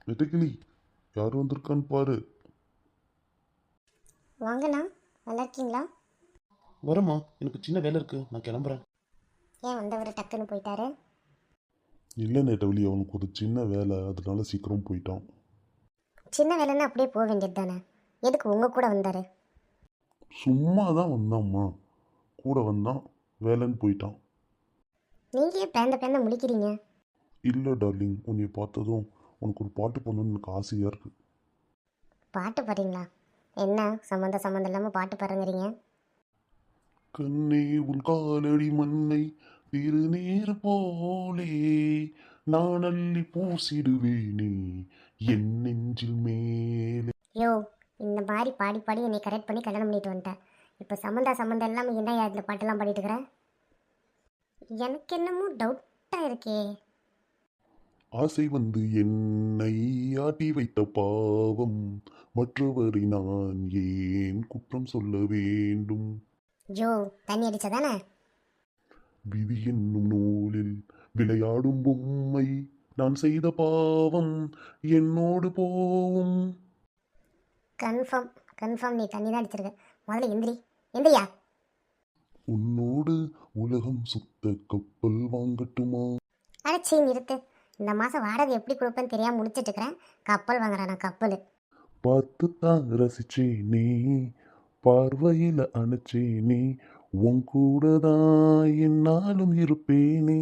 வெட்டுக்கிளி, யார் வந்திருக்கான்னு பாரு. வாங்கண்ணா, நல்லா இருக்கீங்களா? வரமா, எனக்கு சின்ன வேலை இருக்கு, நான் கிளம்புறேன். ஏன் வந்தவர் டக்குன்னு போயிட்டாரு? இல்லை நெட்டவழி, அவனுக்கு ஒரு சின்ன வேலை, அதனால சீக்கிரம் போயிட்டான். சின்ன வேலைன்னா அப்படியே போக வேண்டியது தானே, எதுக்கு உங்கள் கூட வந்தார்? சும்மா தான் வந்தாம்மா, கூட வந்தான், வேலைன்னு போயிட்டான். நீங்கள் ஏன் பேந்த பேந்த முழிக்கிறீங்க? இல்லை டார்லிங், உன்னை பார்த்ததும் உனக்கு ஒரு பாட்டு போடணும்னு எனக்கு ஆசையாக இருக்கு. பாட்டு பாடுறீங்களா? என்ன சம்மந்தம் இல்லாமல் பாட்டு பாருங்கிறீங்க? கண்ணே உன் காலடி மண்ணை திருநீர் போலே நான் அள்ளி பூசிடுவேனே என் நெஞ்சில் மேலே. யோ, இந்த மாதிரி பாடி பாடி என்னை கரெக்ட் பண்ணி கல்யாணம் பண்ணிட்டு வந்துட்டேன். இப்போ சம்மந்தம் இல்லாமல் என்ன இந்த பாட்டெல்லாம் பாடிட்டு இருக்கிறேன்? எனக்கு என்னமோ டவுட்டாக இருக்கே. ஆசை வந்து என்னை ஆட்டி வைத்த பாவம், மற்றவரை நான் ஏன் குற்றம் சொல்ல வேண்டும்? யோ, தண்ணி அடிச்சதானே? விதி என்னும் நூலில் விளையாடும் பொம்மை, நான் செய்த பாவம் என்னோடு போவும். கன்ஃபார்ம் கன்ஃபார்ம் நீ தண்ணி தான் அடிச்சிருக்க. முதல்ல எந்திரி, எந்திரியா. உன்னோடு உலகம் சுத்த கப்பல் வாங்கட்டுமா? அடைச்சி நிறுத்து. இந்த மாதம் வாடகை எப்படி கொடுப்பேன்னு தெரியாமல் முடிச்சிட்டு இருக்கிறேன். கப்பல் வாங்குறேன் நான், கப்பல். பார்த்து தான் ரசிச்சே நீ, பார்வையில் அணைச்சே நீ, உன் கூட தான் என்னாலும் இருப்பேனே.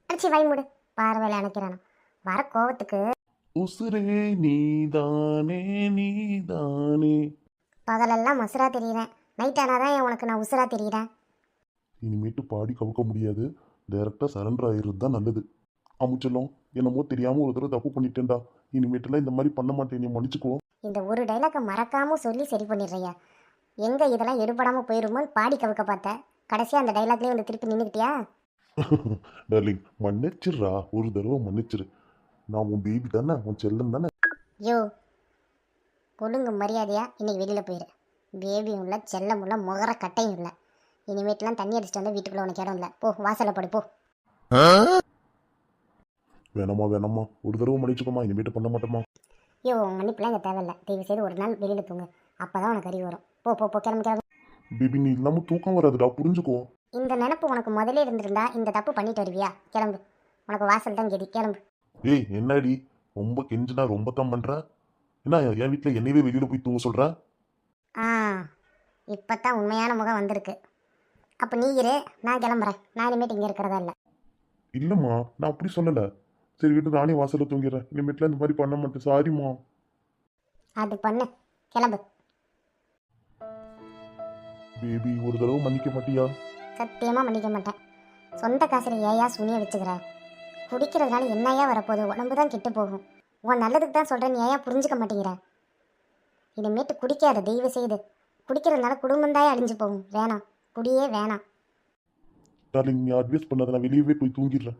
அடிச்சு வாய் மூடு. பார்வையில் அணைக்கிறானா? வர கோவத்துக்கு உசுரே நீதானே நீதானே. பகலெல்லாம் மசுரா தெரியுறேன், நைட் ஆனாதான் உனக்கு நான் உசுரா தெரியுறேன். இனிமேட்டு பாடி கவுக்க முடியாது, டைரக்டாக சரண்டர் ஆயிடுறது தான் நல்லது. அமுச்சலம், என்னமோ தெரியாமல் ஒரு தடவை தப்பு பண்ணிட்டேன்டா, இனிமேட்டுலாம் இந்த மாதிரி பண்ண மாட்டேன், நீ மன்னிச்சுக்கோ. இந்த ஒரு டைலாக்கை மறக்காம சொல்லி சரி பண்ணிடுறியா? எங்க இதெல்லாம் எடுபடாமல் போயிருமோன்னு பாடி கவுக்க பார்த்தேன், கடைசியாக அந்த டைலாக்லேயே வந்து திருப்பி நின்றுக்கிட்டியா? டார்லிங், மன்னிச்சிடுறா, ஒரு தடவை மன்னிச்சிரு. நான் உன் பேபி தானே, உன் செல்லம் தானே. யோ, ஒழுங்கு மரியாதையா இன்னைக்கு வெளியில் போயிரு. பேபியும் இல்லை, செல்லம் இல்லை, முகர கட்டையும் இல்லை. இனிமேட்டுலாம் தண்ணி அடிச்சுட்டு வந்தால் வீட்டுக்குள்ளே உனக்கு இடம் இல்லை. போ, வாசலில் படு போ. வேணாமா வேணாமா, ஒரு தடவை மன்னிச்சுக்கோமா, இனிமேட்டு பண்ண மாட்டோமா. யோ, மன்னிப்புலாம் இங்கே தேவையில்லை. தயவு செய்து ஒரு நாள் வெளியில் தூங்கு, அப்போ தான் உனக்கு அறிவு வரும். போ போ போ, கிளம்பு கிளம்பு. பேபி, நீ இல்லாமல் தூக்கம் வராதுடா, புரிஞ்சுக்கோ. இந்த நினப்பு உனக்கு முதல்ல இருந்திருந்தா இந்த தப்பு பண்ணிட்டு வருவியா? கிளம்பு, உனக்கு வாசல் தான் கெதி, கிளம்பு. ஏய், என்னடி ரொம்ப கெஞ்சினா ரொம்ப தான் பண்ற? என்ன என் வீட்டில் என்னையவே வெளியில் போய் தூங்க சொல்ற? ஆ, இப்போ தான் உண்மையான முகம் வந்திருக்கு. அப்போ நீ இரு, நான் கிளம்புறேன். நான் இனிமேட்டு இங்கே இருக்கிறதா இல்லை. இல்லைம்மா, நான் அப்படி சொல்லலை. சரி வீட்டு நானே வாசலில் தூங்கிடுறேன், இனிமேட்டில் இந்த மாதிரி பண்ண மாட்டேன், சாரிம்மா. அது பண்ணு, கிளம்பு. பேபி, ஒரு தடவை மன்னிக்க மாட்டியா? சத்தியமாக மன்னிக்க மாட்டேன். சொந்த காசில் ஏயா சுனியை வச்சுக்கிற? குடிக்கிறதுனால என்னையா வரப்போகுது? உடம்பு தான் கெட்டு போகும். உன் நல்லதுக்கு தான் சொல்கிறேன், நீ ஏயா புரிஞ்சுக்க மாட்டேங்கிற? இனிமேட்டு குடிக்காத, தெய்வ செய்து. குடிக்கிறதுனால குடும்பம் தான் அழிஞ்சு போகும். வேணாம், குடியே வேணாம். டார்லிங், நீ அட்வைஸ் பண்ணாத, நான் வெளியவே போய் தூங்கிடுறேன்.